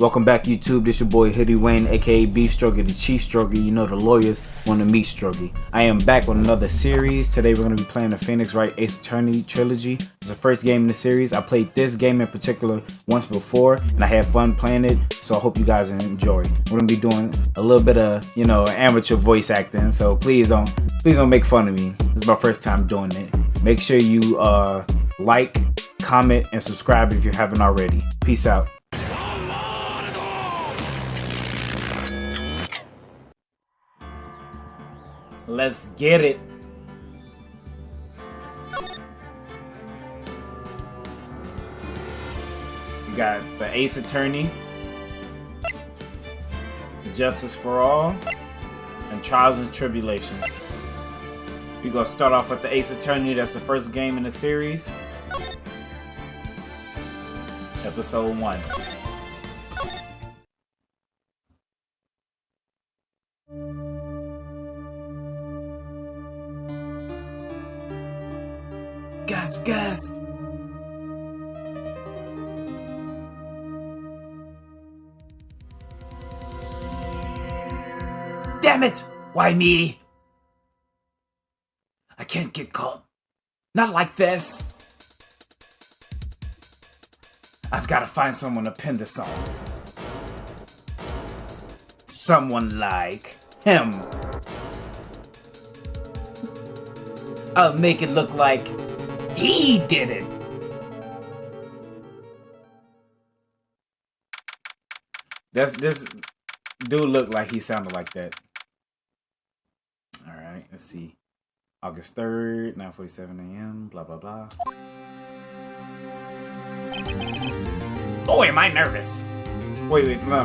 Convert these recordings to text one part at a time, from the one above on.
Welcome back, YouTube. This your boy Hoodie Wayne, aka Beef Struggle, the Chief Struggle. You know the lawyers want to meet Struggle. I am back with another series. Today we're going to be playing the Phoenix Wright Ace Attorney trilogy. It's the first game in the series. I played this game in particular once before, and I had fun playing it. So I hope you guys enjoy. We're going to be doing a little bit of, amateur voice acting. So please don't make fun of me. This is my first time doing it. Make sure you like, comment, and subscribe if you haven't already. Peace out. Let's get it. We got the Ace Attorney, Justice for All, and Trials and Tribulations. We're gonna start off with the Ace Attorney. That's the first game in the series. Episode 1. Gasp, gasp! Damn it! Why me? I can't get caught. Not like this. I've got to find someone to pin this on. Someone like him. I'll make it look like he did it. This dude looked like he sounded like that. All right, let's see. August 3rd, 9:47 a.m. Blah blah blah. Boy, am I nervous. Wait, no.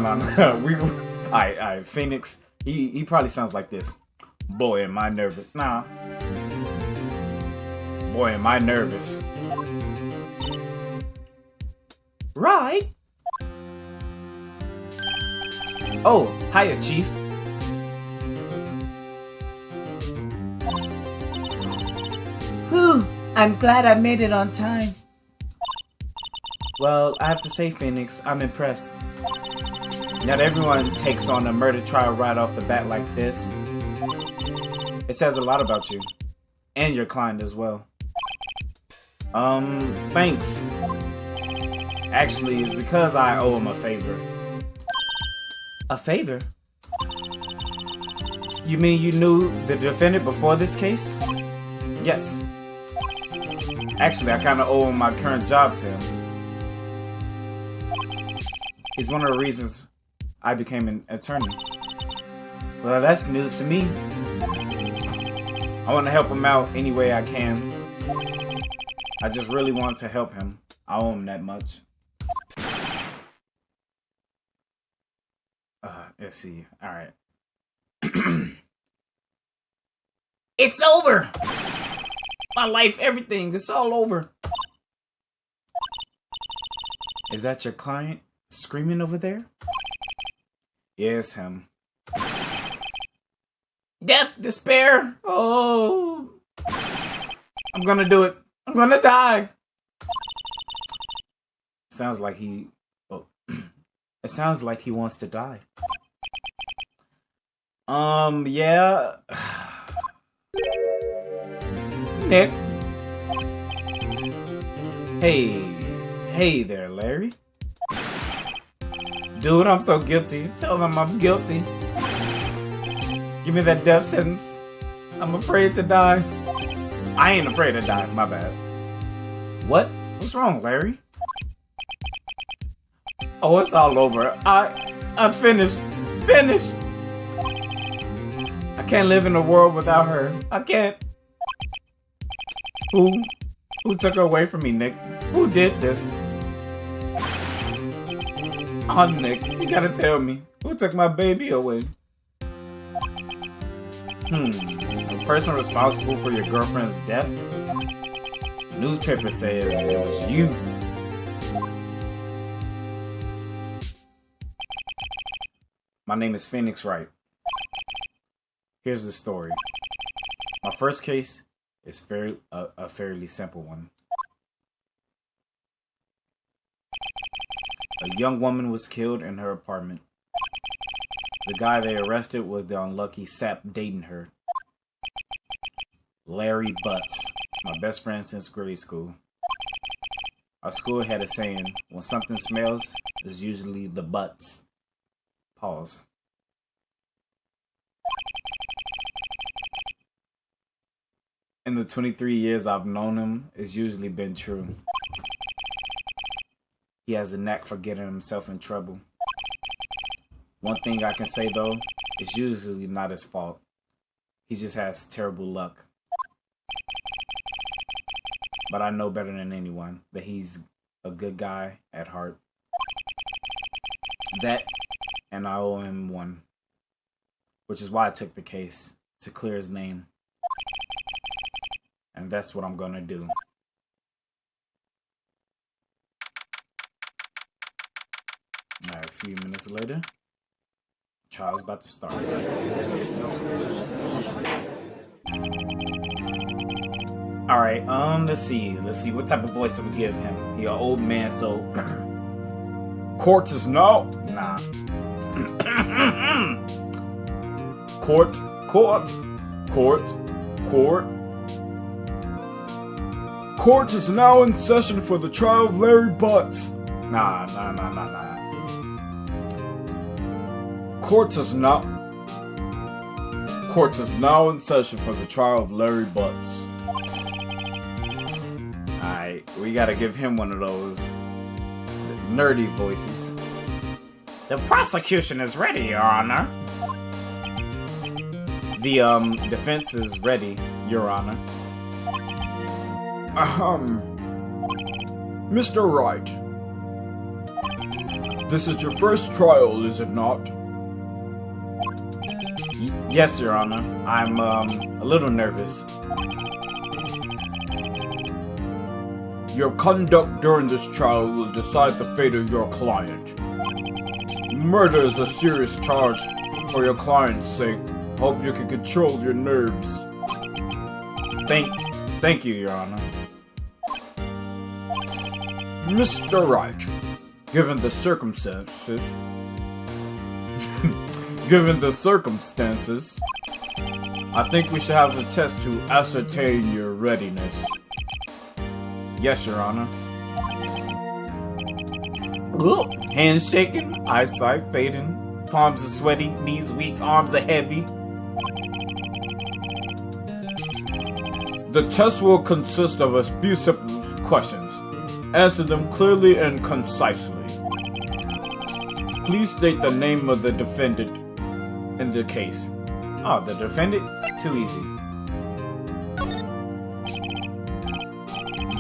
All right. Phoenix. He probably sounds like this. Boy, am I nervous. Nah. Boy, am I nervous. Right? Oh, hiya, Chief. Whew, I'm glad I made it on time. Well, I have to say, Phoenix, I'm impressed. Not everyone takes on a murder trial right off the bat like this. It says a lot about you. And your client as well. Thanks. Actually, it's because I owe him a favor. A favor? You mean you knew the defendant before this case? Yes. Actually, I kind of owe him my current job to him. He's one of the reasons I became an attorney. Well, that's news to me. I want to help him out any way I can. I just really want to help him. I owe him that much. Let's see. All right. It's over. My life, everything. It's all over. Is that your client screaming over there? Yes, him. Death, despair. Oh. I'm gonna do it. I'm gonna die. Sounds like he... Oh. It sounds like he wants to die. Yeah. Nick. Hey there, Larry. Dude, I'm so guilty. Tell them I'm guilty. Give me that death sentence. I'm afraid to die. I ain't afraid to die, my bad. What? What's wrong, Larry? Oh, it's all over. I'm finished. Finished! I can't live in a world without her. I can't. Who took her away from me, Nick? Who did this? Oh, Nick, you gotta tell me. Who took my baby away? The person responsible for your girlfriend's death? The newspaper says it was you. My name is Phoenix Wright. Here's the story. My first case is a fairly simple one. A young woman was killed in her apartment. The guy they arrested was the unlucky sap dating her. Larry Butts, my best friend since grade school. Our school had a saying, when something smells, it's usually the butts. Pause. In the 23 years I've known him, it's usually been true. He has a knack for getting himself in trouble. One thing I can say though, it's usually not his fault. He just has terrible luck. But I know better than anyone that he's a good guy at heart. That, and I owe him one. Which is why I took the case, to clear his name. And that's what I'm gonna do. Alright, a few minutes later, trial's about to start. Alright, let's see what type of voice I'm gonna give him. He an old man, so court is now. Nah. Court. Court is now in session for the trial of Larry Butts. Nah. Court is now in session for the trial of Larry Butts. Alright, we gotta give him one of those nerdy voices. The prosecution is ready, Your Honor. The defense is ready, Your Honor. Mr. Wright, this is your first trial, is it not? Yes, Your Honor. I'm a little nervous. Your conduct during this trial will decide the fate of your client. Murder is a serious charge. For your client's sake, hope you can control your nerves. Thank you, Your Honor. Mr. Wright, given the circumstances, I think we should have a test to ascertain your readiness. Yes, Your Honor. Hands shaking, eyesight fading, palms are sweaty, knees weak, arms are heavy. The test will consist of a few simple questions. Answer them clearly and concisely. Please state the name of the defendant in the case. Oh, the defendant? Too easy.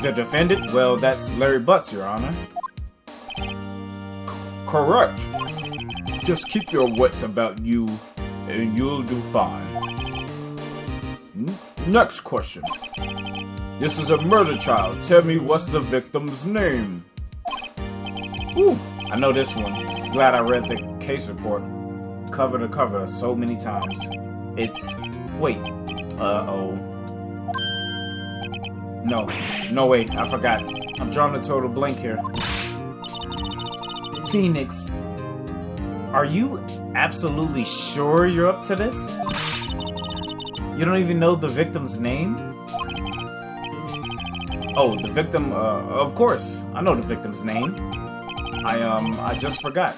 The defendant? Well, that's Larry Butts, Your Honor. Correct. Just keep your wits about you and you'll do fine. Next question. This is a murder trial. Tell me, what's the victim's name? Ooh, I know this one. Glad I read the case report cover to cover so many times. It's... wait. Uh-oh. No, wait, I forgot. I'm drawing a total blank here. Phoenix, are you absolutely sure you're up to this? You don't even know the victim's name? Oh, the victim, of course. I know the victim's name. I just forgot.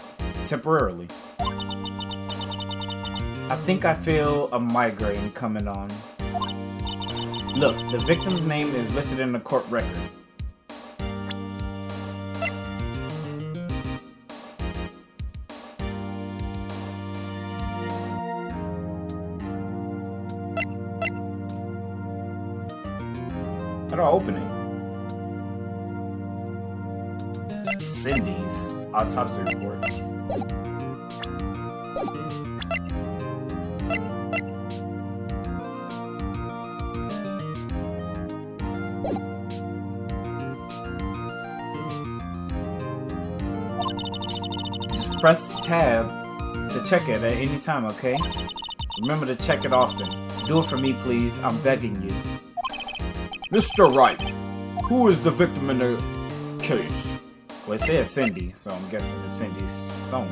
Temporarily. I think I feel a migraine coming on. Look, the victim's name is listed in the court record. How do I open it? Cindy's autopsy report. Just press tab to check it at any time, okay? Remember to check it often. Do it for me, please. I'm begging you. Mr. Wright, who is the victim in the case? Well, it says Cindy, so I'm guessing it's Cindy Stone.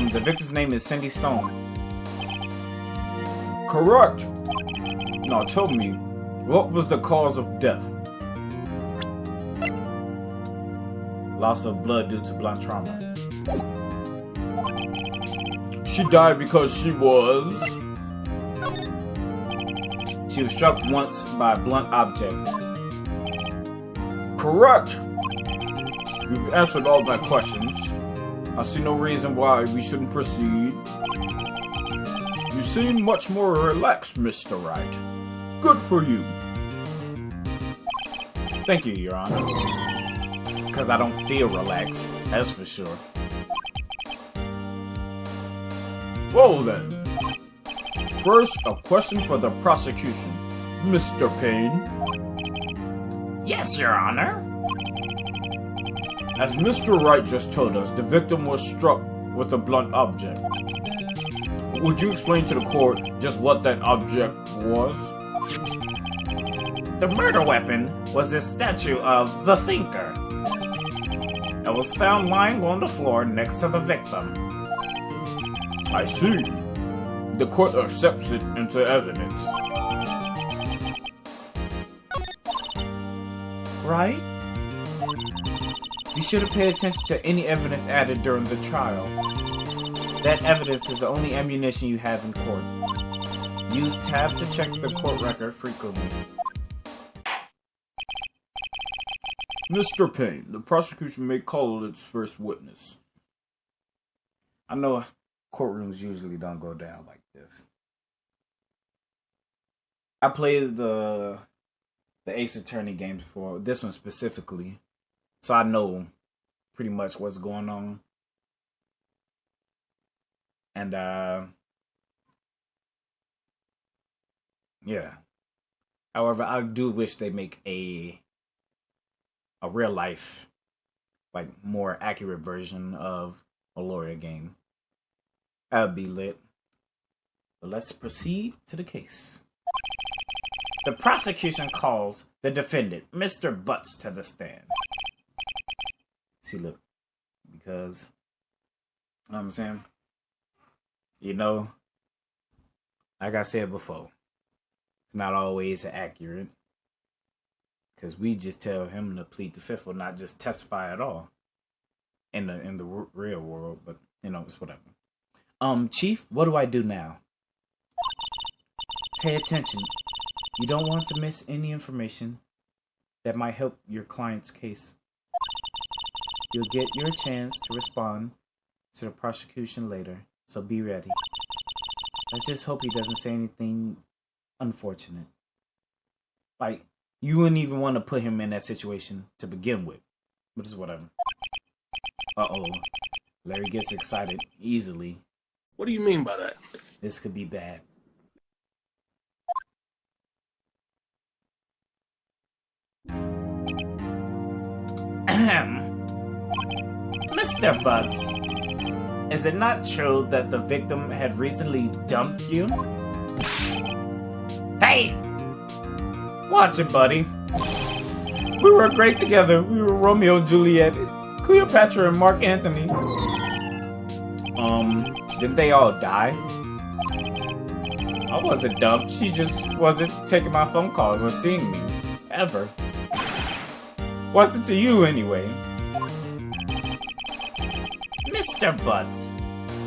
The victim's name is Cindy Stone. Correct. Now tell me, what was the cause of death? Loss of blood due to blunt trauma. She died because she was... She was struck once by a blunt object. Correct. You've answered all my questions. I see no reason why we shouldn't proceed. You seem much more relaxed, Mr. Wright. Good for you. Thank you, Your Honor. Because I don't feel relaxed, that's for sure. Well then. First, a question for the prosecution. Mr. Payne. Yes, Your Honor. As Mr. Wright just told us, the victim was struck with a blunt object. Would you explain to the court just what that object was? The murder weapon was a statue of the Thinker. It was found lying on the floor next to the victim. I see. The court accepts it into evidence. Right? You shouldn't pay attention to any evidence added during the trial. That evidence is the only ammunition you have in court. Use tab to check the court record frequently. Mr. Payne, the prosecution may call its first witness. I know courtrooms usually don't go down like this. I played the Ace Attorney games before, this one specifically, so I know pretty much what's going on. And yeah. However, I do wish they make a real life, like, more accurate version of a lawyer game. That would be lit. But let's proceed to the case. The prosecution calls the defendant, Mr. Butts, to the stand. See, look, because, you know what I'm saying? You know, like I said before, it's not always accurate. Because we just tell him to plead the fifth or not just testify at all in the real world. But, you know, it's whatever. Chief, what do I do now? Pay attention. You don't want to miss any information that might help your client's case. You'll get your chance to respond to the prosecution later, so be ready. Let's just hope he doesn't say anything unfortunate. Like, you wouldn't even want to put him in that situation to begin with. But it's whatever. Uh-oh. Larry gets excited easily. What do you mean by that? This could be bad. Mr. Butts, is it not true that the victim had recently dumped you? Hey! Watch it, buddy. We were great together. We were Romeo and Juliet, Cleopatra and Mark Antony. Didn't they all die? I wasn't dumped. She just wasn't taking my phone calls or seeing me. Ever. Wasn't to you, anyway. Mr. Butts,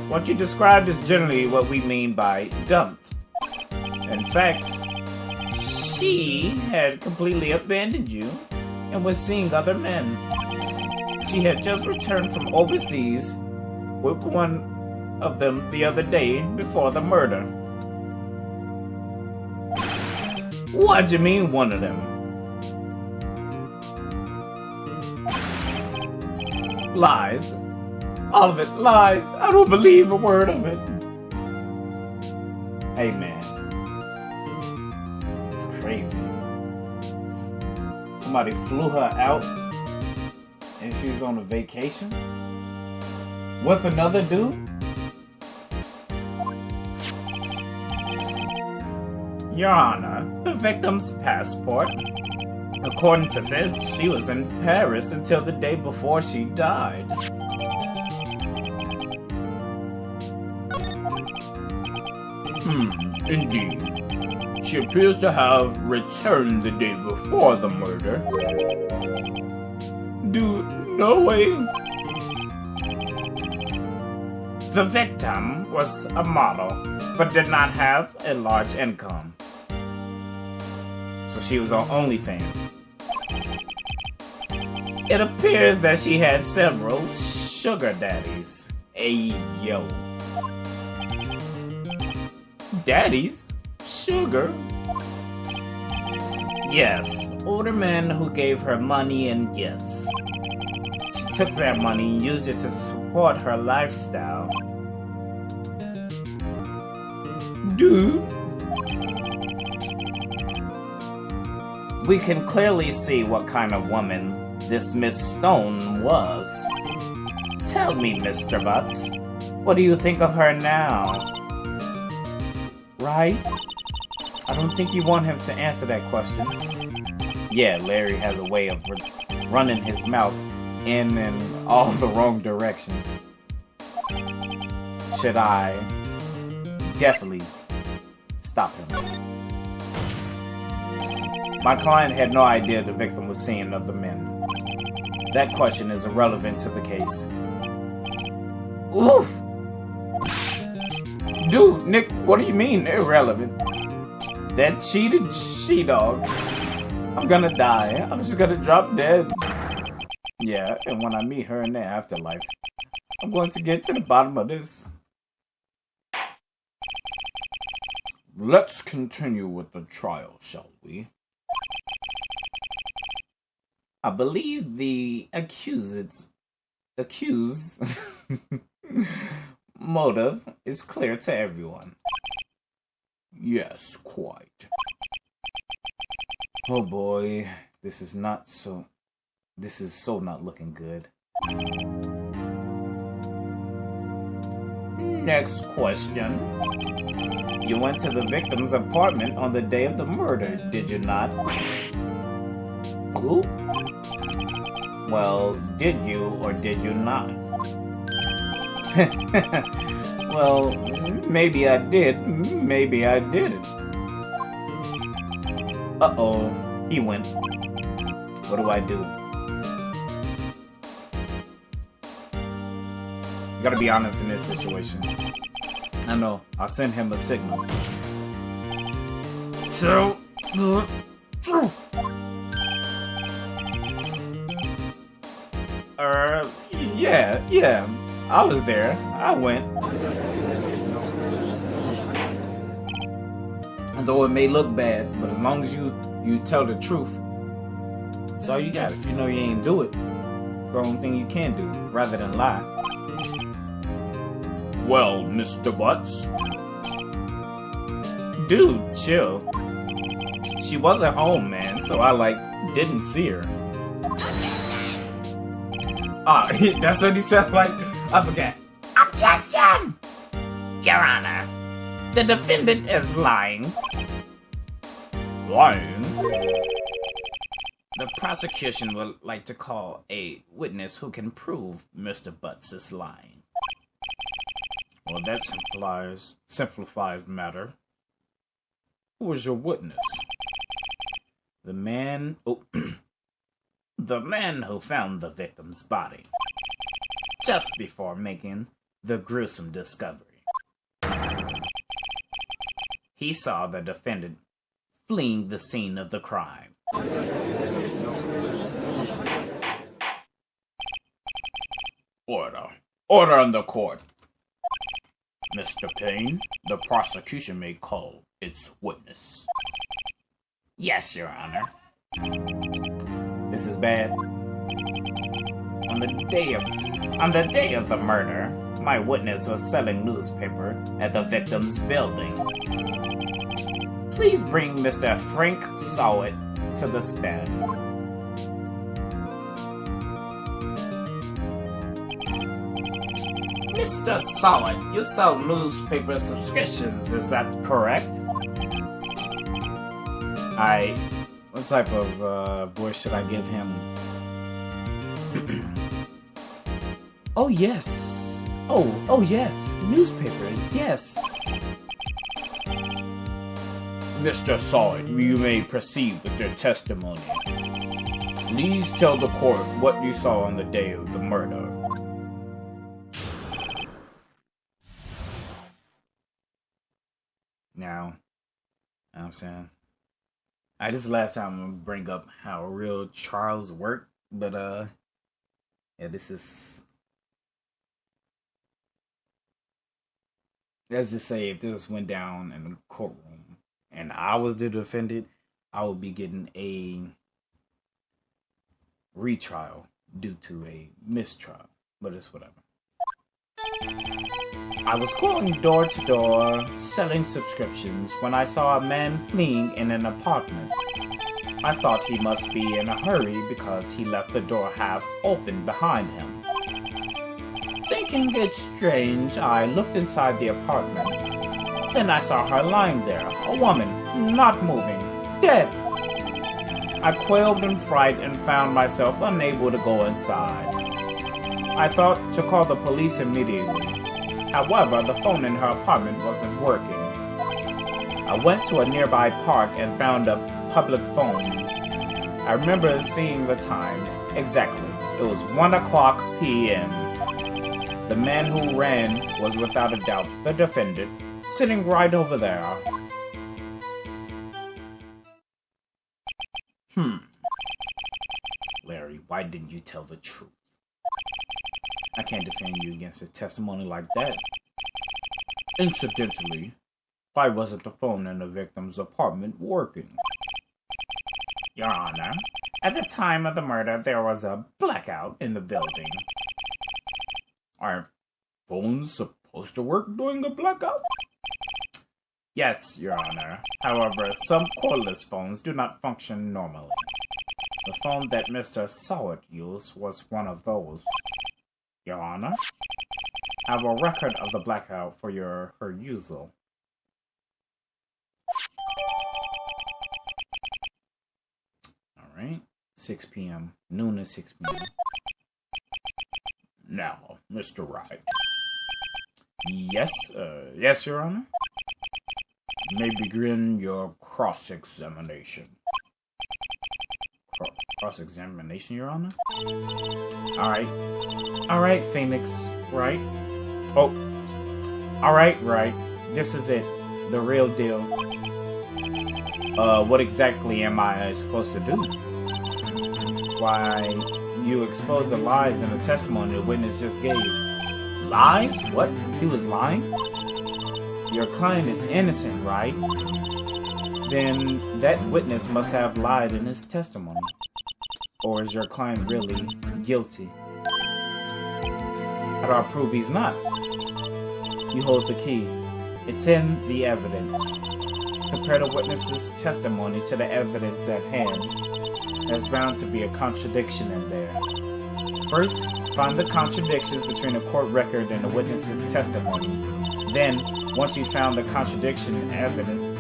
what you described is generally what we mean by dumped. In fact, she had completely abandoned you and was seeing other men. She had just returned from overseas with one of them the other day before the murder. What do you mean, one of them? Lies. All of it lies. I don't believe a word of it. Hey, man. It's crazy. Somebody flew her out and she was on a vacation with another dude? Your Honor, the victim's passport According to this, she was in Paris until the day before she died. Indeed. She appears to have returned the day before the murder. No way. The victim was a model, but did not have a large income. So she was on OnlyFans. It appears that she had several sugar daddies. Ayo. Daddies? Sugar? Yes, older men who gave her money and gifts. She took that money and used it to support her lifestyle. Dude. We can clearly see what kind of woman this Miss Stone was. Tell me, Mr. Butts, what do you think of her now? Right? I don't think you want him to answer that question. Yeah, Larry has a way of running his mouth in and all the wrong directions. Should I definitely stop him? My client had no idea the victim was seeing other men. That question is irrelevant to the case. Oof! Dude, Nick, what do you mean irrelevant? That cheated she-dog. I'm gonna die. I'm just gonna drop dead. Yeah, and when I meet her in the afterlife, I'm going to get to the bottom of this. Let's continue with the trial, shall we? I believe the accused motive is clear to everyone. Yes, quite. Oh boy, this is so not looking good. Next question. You went to the victim's apartment on the day of the murder, did you not? Who? Well, did you or did you not? Well, maybe I did, maybe I didn't. Uh-oh, he went. What do I do? Gotta be honest in this situation. I know, I'll send him a signal. Tell the truth. Yeah, I was there. I went. Though it may look bad, but as long as you tell the truth, that's all you got. If you know you ain't do it, it's the only thing you can do, rather than lie. Well, Mr. Butts. Dude, chill. She wasn't home, man, so I, didn't see her. That's what he sounded like? I forgot. Objection! Your Honor, the defendant is lying. Lying? The prosecution would like to call a witness who can prove Mr. Butts is lying. Well, that simplifies matter. Who was your witness? The man... Oh, the man who found the victim's body. Just before making the gruesome discovery. He saw the defendant fleeing the scene of the crime. Order. Order in the court. Mr. Payne, the prosecution may call its witness. Yes, Your Honor. This is bad. On the day of the murder, my witness was selling newspaper at the victim's building. Please bring Mr. Frank Sowett to the stand. Mr. Sowett, you sell newspaper subscriptions, is that correct? What type of voice should I give him? Oh yes. Oh yes. Newspapers, yes. Mr. Solid, you may proceed with your testimony. Please tell the court what you saw on the day of the murder. Now, you know what I'm saying? This is the last time I'm gonna bring up how real trials work, but yeah, this is. Let's just say if this went down in the courtroom and I was the defendant, I would be getting a retrial due to a mistrial, but it's whatever. I was going door to door selling subscriptions when I saw a man fleeing in an apartment. I thought he must be in a hurry because he left the door half open behind him. Thinking it strange, I looked inside the apartment. Then I saw her lying there, a woman, not moving, dead. I quailed in fright and found myself unable to go inside. I thought to call the police immediately. However, the phone in her apartment wasn't working. I went to a nearby park and found a public phone. I remember seeing the time exactly. It was 1:00 p.m. The man who ran was without a doubt the defendant, sitting right over there. Larry, why didn't you tell the truth? I can't defend you against a testimony like that. Incidentally, why wasn't the phone in the victim's apartment working? Your Honor, at the time of the murder, there was a blackout in the building. Aren't phones supposed to work during a blackout? Yes, Your Honor. However, some cordless phones do not function normally. The phone that Mr. Sawat used was one of those. Your Honor, I have a record of the blackout for her usal. Alright, 6 p.m. Noon and 6 p.m. Now, Mr. Wright. Yes, yes, Your Honor. You may begin your cross-examination. Cross-examination, Your Honor? Alright, Phoenix Wright. Oh, alright, Wright. This is it. The real deal. What exactly am I supposed to do? Why, you exposed the lies in the testimony the witness just gave. Lies? What? He was lying? Your client is innocent, right? Then that witness must have lied in his testimony. Or is your client really guilty? How do I prove he's not? You hold the key. It's in the evidence. Compare the witness's testimony to the evidence at hand. There's bound to be a contradiction in there. First, find the contradictions between the court record and the witness's testimony. Then, once you've found the contradicting evidence,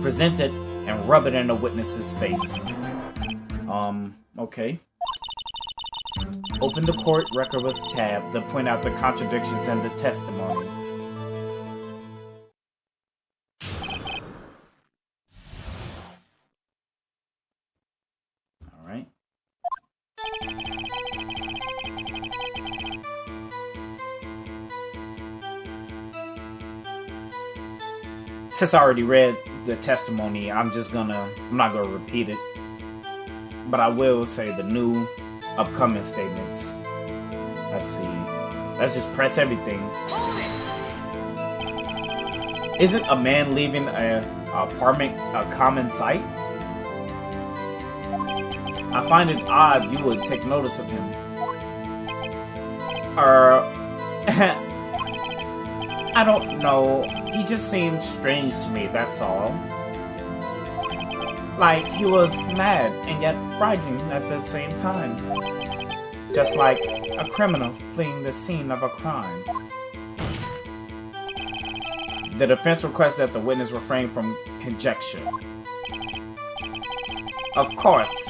present it and rub it in the witness's face. Okay. Open the court record with tab to point out the contradictions in the testimony. Alright. Since I already read the testimony, I'm not gonna repeat it. But I will say the new upcoming statements. Let's see. Let's just press everything. Isn't a man leaving a apartment a common sight? I find it odd you would take notice of him. I don't know. He just seemed strange to me, that's all. Like he was mad and yet frightened at the same time. Just like a criminal fleeing the scene of a crime. The defense requests that the witness refrain from conjecture. Of course.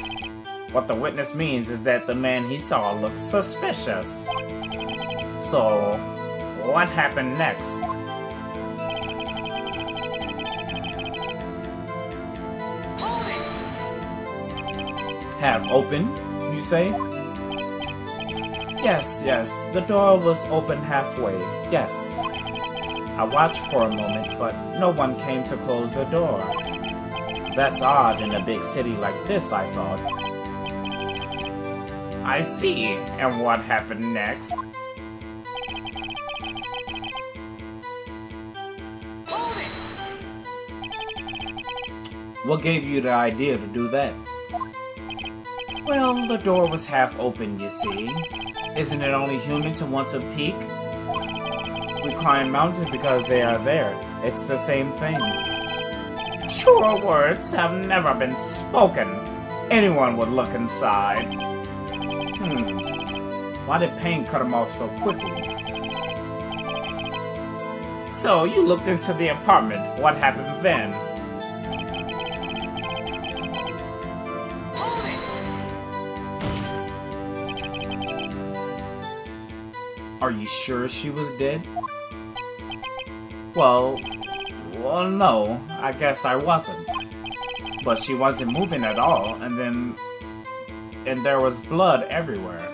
What the witness means is that the man he saw looked suspicious. So, what happened next? Half open, you say? Yes, the door was open halfway, yes. I watched for a moment, but no one came to close the door. That's odd in a big city like this, I thought. I see, and what happened next? What gave you the idea to do that? Well, the door was half open, you see. Isn't it only human to want to peek? We climb mountains because they are there. It's the same thing. Truer words have never been spoken. Anyone would look inside. Why did Pain cut him off so quickly? So, you looked into the apartment. What happened then? Are you sure she was dead? Well, no, I guess I wasn't. But she wasn't moving at all, and there was blood everywhere.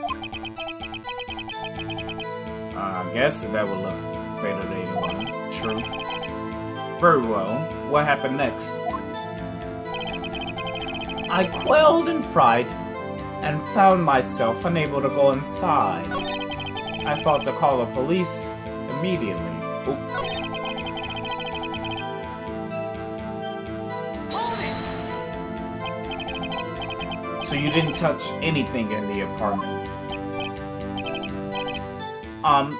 I guess that would look fatal to anyone. True. Very well. What happened next? I quailed in fright and found myself unable to go inside. I thought to call the police immediately. So you didn't touch anything in the apartment?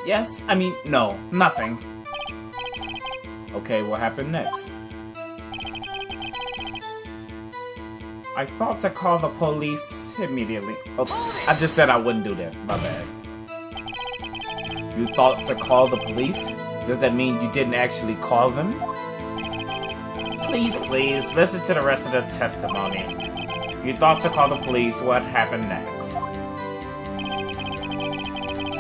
Yes? I mean, no, nothing. Okay, what happened next? I thought to call the police immediately. Oh, I just said I wouldn't do that. My bad. You thought to call the police? Does that mean you didn't actually call them? Please, listen to the rest of the testimony. You thought to call the police. What happened next?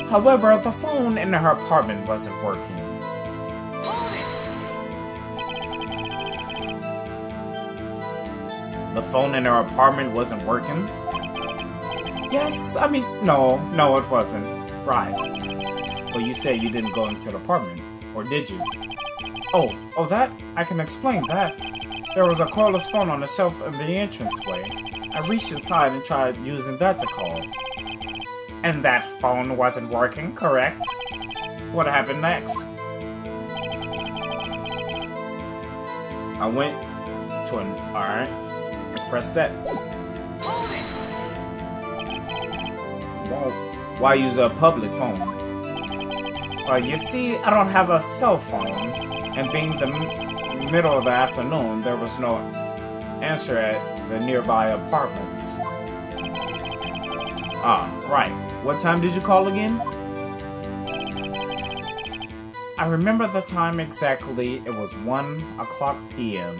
However, the phone in her apartment wasn't working. The phone in her apartment wasn't working? Yes, I mean, no, it wasn't. Right. Well, you said you didn't go into the apartment, or did you? Oh, that? I can explain that. There was a cordless phone on the shelf in the entranceway. I reached inside and tried using that to call. And that phone wasn't working, correct? What happened next? I went to an... Alright. Let's press that. Well, why use a public phone? You see, I don't have a cell phone. And being the middle of the afternoon, there was no answer at the nearby apartments. Right. What time did you call again? I remember the time exactly. It was 1:00 p.m.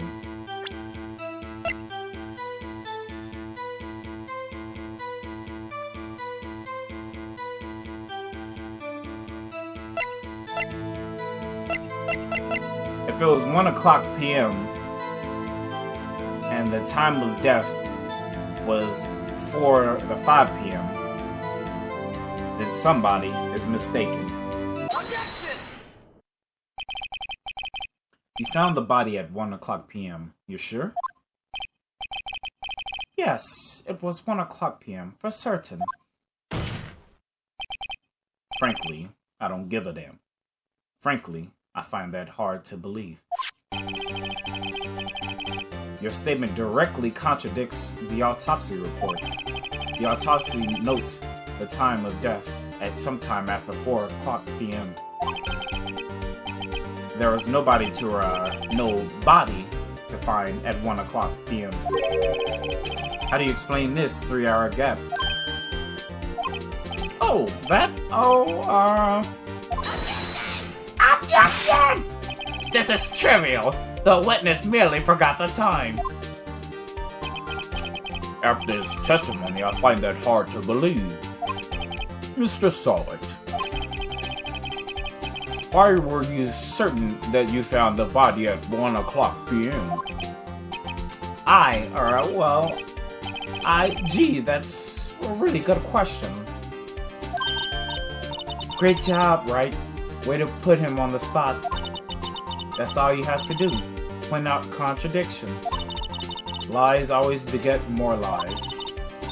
If it was 1:00 p.m. and the time of death was 4 to 5 p.m., then somebody is mistaken. Objection! You found the body at 1:00 p.m. You sure? Yes, it was 1:00 p.m. for certain. Frankly, I don't give a damn. Frankly, I find that hard to believe. Your statement directly contradicts the autopsy report. The autopsy notes the time of death at sometime after 4:00 p.m. There was no body to find at 1:00 p.m. How do you explain this 3-hour gap? Oh, that? Objection! This is trivial. The witness merely forgot the time. After his testimony, I find that hard to believe. Mr. Solid, why were you certain that you found the body at 1 o'clock p.m.? Gee, that's a really good question. Great job, Wright. Way to put him on the spot. That's all you have to do. Point out contradictions. Lies always beget more lies.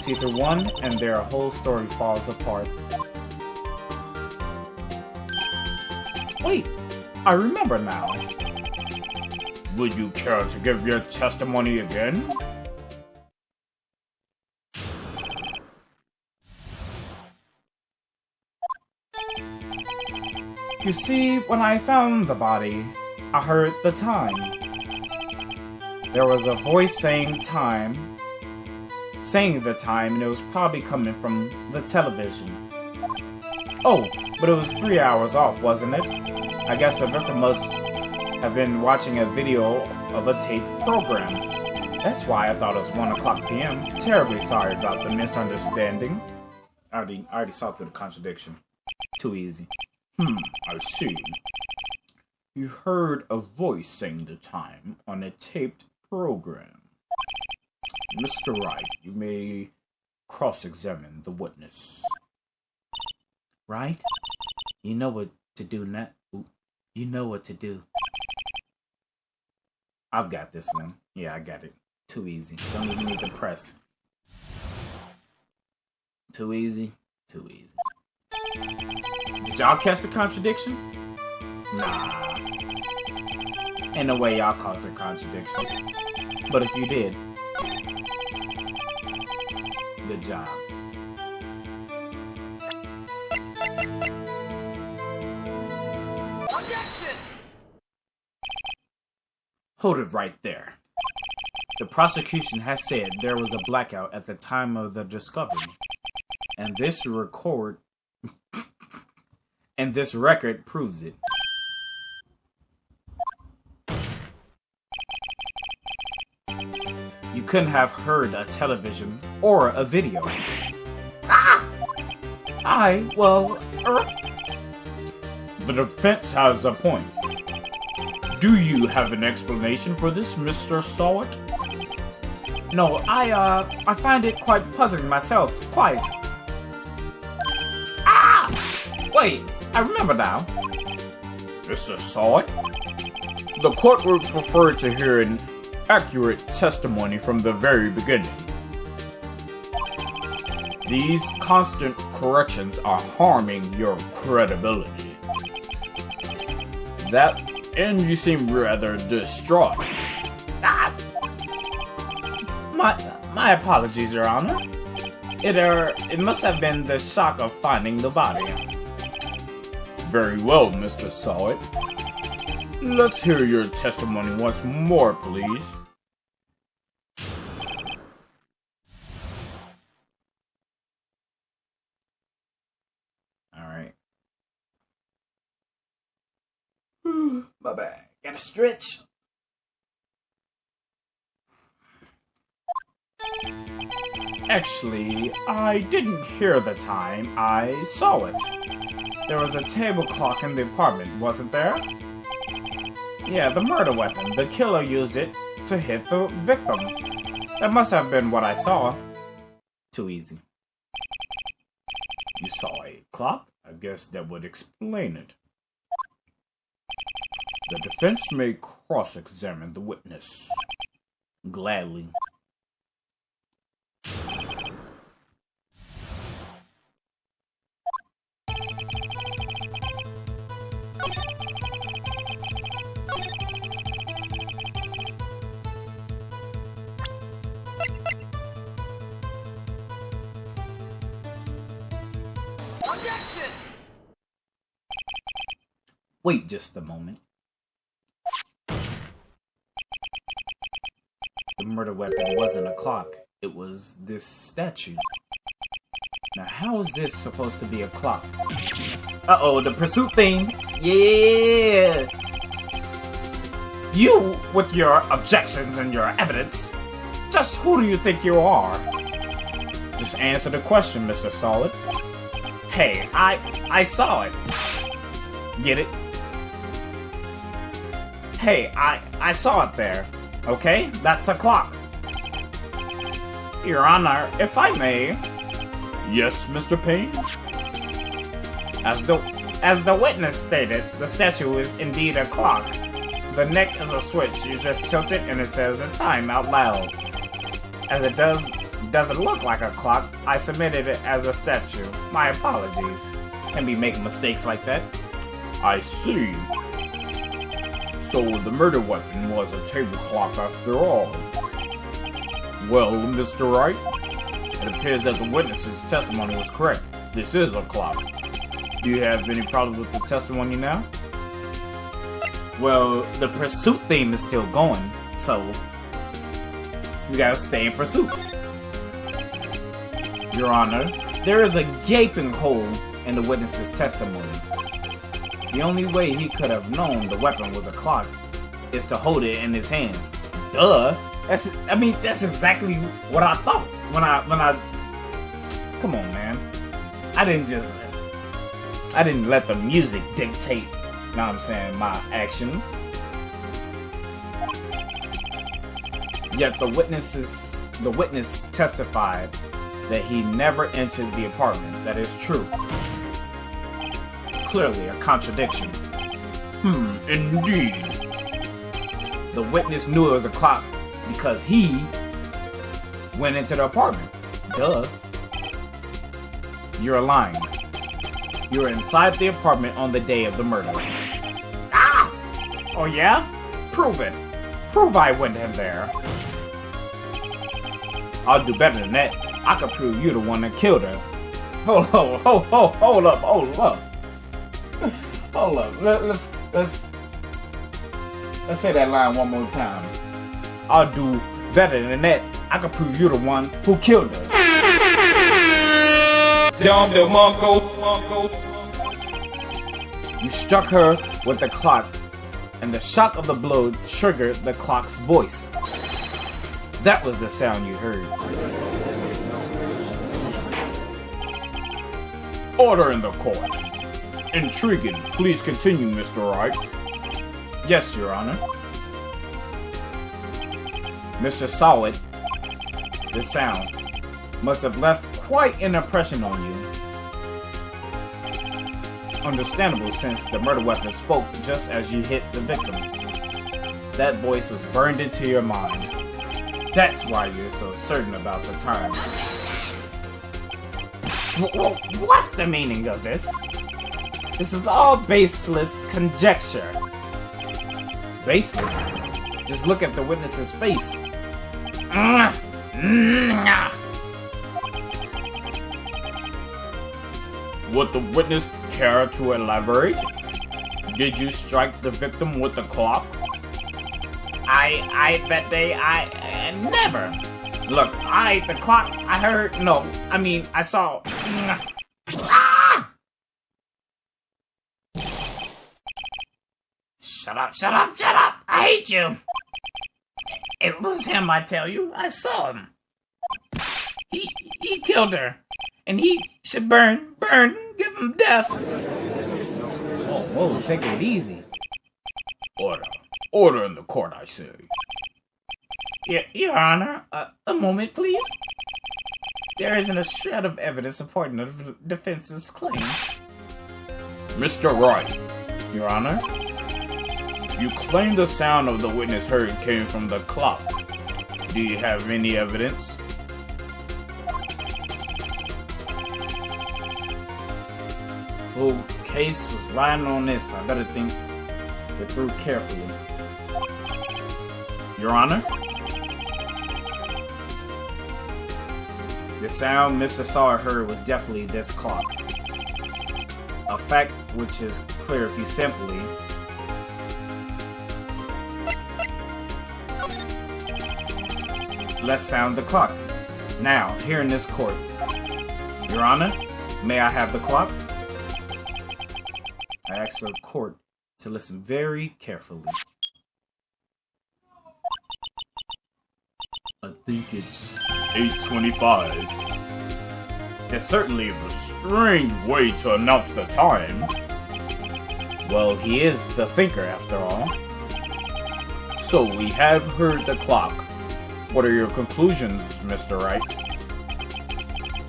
See through one, and their whole story falls apart. Wait, I remember now. Would you care to give your testimony again? You see, when I found the body, I heard the time. There was a voice saying the time, and it was probably coming from the television. Oh, but it was 3 hours off, wasn't it? I guess the victim must have been watching a video of a taped program. That's why I thought it was 1 o'clock p.m. Terribly sorry about the misunderstanding. I already saw through the contradiction. Too easy. I see. You heard a voice saying the time on a taped program. Mr. Wright, you may cross-examine the witness. Right? You know what to do now. You know what to do. I've got this one. Yeah, I got it. Too easy. Don't even need to press. Too easy. Too easy. Did y'all catch the contradiction? Nah. Ain't no way y'all caught the contradiction. But if you did, good job. Objection! Hold it right there. The prosecution has said there was a blackout at the time of the discovery. And this record proves it. You couldn't have heard a television or a video. The defense has a point. Do you have an explanation for this, Mr. Sawat? No, I find it quite puzzling myself. Quite. Wait, I remember now. Mr. Sawat? The court would prefer to hear an accurate testimony from the very beginning. These constant corrections are harming your credibility. And you seem rather distraught. My apologies, Your Honor. It must have been the shock of finding the body. Very well, Mr. Sawat. Let's hear your testimony once more, please. Alright. My bad. Gotta stretch. Actually, I didn't hear the time. I saw it. There was a table clock in the apartment, wasn't there? Yeah, the murder weapon. The killer used it to hit the victim. That must have been what I saw. Too easy. You saw a clock? I guess that would explain it. The defense may cross-examine the witness. Gladly. Objection! Wait just a moment. The murder weapon wasn't a clock. It was this statue. Now, how is this supposed to be a clock? Uh-oh, the pursuit thing! Yeah! You, with your objections and your evidence, just who do you think you are? Just answer the question, Mr. Solid. Hey, I saw it. Get it? Hey, I saw it there. Okay? That's a clock. Your Honor, if I may. Yes, Mr. Payne? As the witness stated, the statue is indeed a clock. The neck is a switch. You just tilt it and it says the time out loud. As it doesn't look like a clock, I submitted it as a statue. My apologies. Can be making mistakes like that. I see. So the murder weapon was a table clock after all. Well, Mr. Wright, it appears that the witness's testimony was correct. This is a clock. Do you have any problems with the testimony now? Well, the pursuit theme is still going, so we gotta stay in pursuit. Your Honor, there is a gaping hole in the witness's testimony. The only way he could have known the weapon was a clock is to hold it in his hands. Duh. That's exactly what I thought when I. Come on, man. I didn't let the music dictate, you know what I'm saying, my actions. Yet the witness testified that he never entered the apartment. That is true. Clearly a contradiction. Indeed. The witness knew it was a clock because he went into the apartment. Duh. You're lying. You were inside the apartment on the day of the murder. Ah! Oh yeah? Prove it. Prove I went in there. I'll do better than that. I could prove you're the one that killed her. Hold up. Hold up. Let's say that line one more time. I'll do better than that. I could prove you're the one who killed her. You struck her with the clock, and the shock of the blow triggered the clock's voice. That was the sound you heard. Order in the court. Intriguing. Please continue, Mr. Wright. Yes, Your Honor. Mr. Solid, the sound must have left quite an impression on you. Understandable, since the murder weapon spoke just as you hit the victim. That voice was burned into your mind. That's why you're so certain about the time. What's the meaning of this? This is all baseless conjecture. Baseless? Just look at the witness's face. Would the witness care to elaborate? Did you strike the victim with the clock? I bet never. Look, the clock, I heard, no, I saw. Shut up, I hate you. It was him, I tell you, I saw him. He killed her, and he should burn, give him death. Whoa, take it easy. Order in the court, I say. Your Honor, a moment, please. There isn't a shred of evidence supporting the defense's claims. Mr. Wright. Your Honor? You claim the sound of the witness heard came from the clock. Do you have any evidence? Whole case was riding on this. I better think it through carefully. Your Honor? The sound Mr. Sawyer heard was definitely this clock. A fact which is clear if you simply let's sound the clock. Now, here in this court. Your Honor, may I have the clock? I ask the court to listen very carefully. I think it's 8:25. It's certainly a strange way to announce the time. Well, he is the thinker after all. So we have heard the clock. What are your conclusions, Mr. Wright?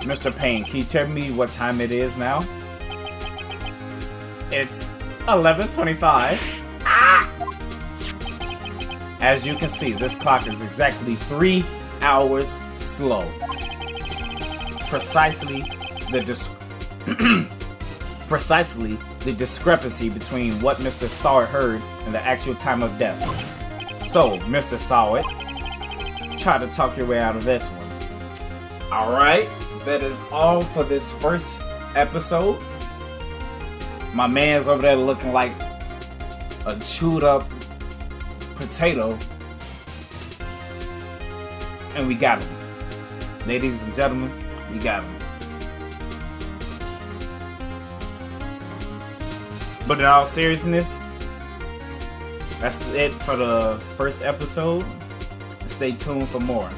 Mr. Payne, can you tell me what time it is now? It's 11:25. As you can see, this clock is exactly 3 hours slow. Precisely the discrepancy between what Mr. Sawit heard and the actual time of death. So, Mr. Sawit, try to talk your way out of this one. Alright, that is all for this first episode. My man's over there looking like a chewed up potato. And we got him. Ladies and gentlemen, we got him. But in all seriousness, that's it for the first episode. Stay tuned for more.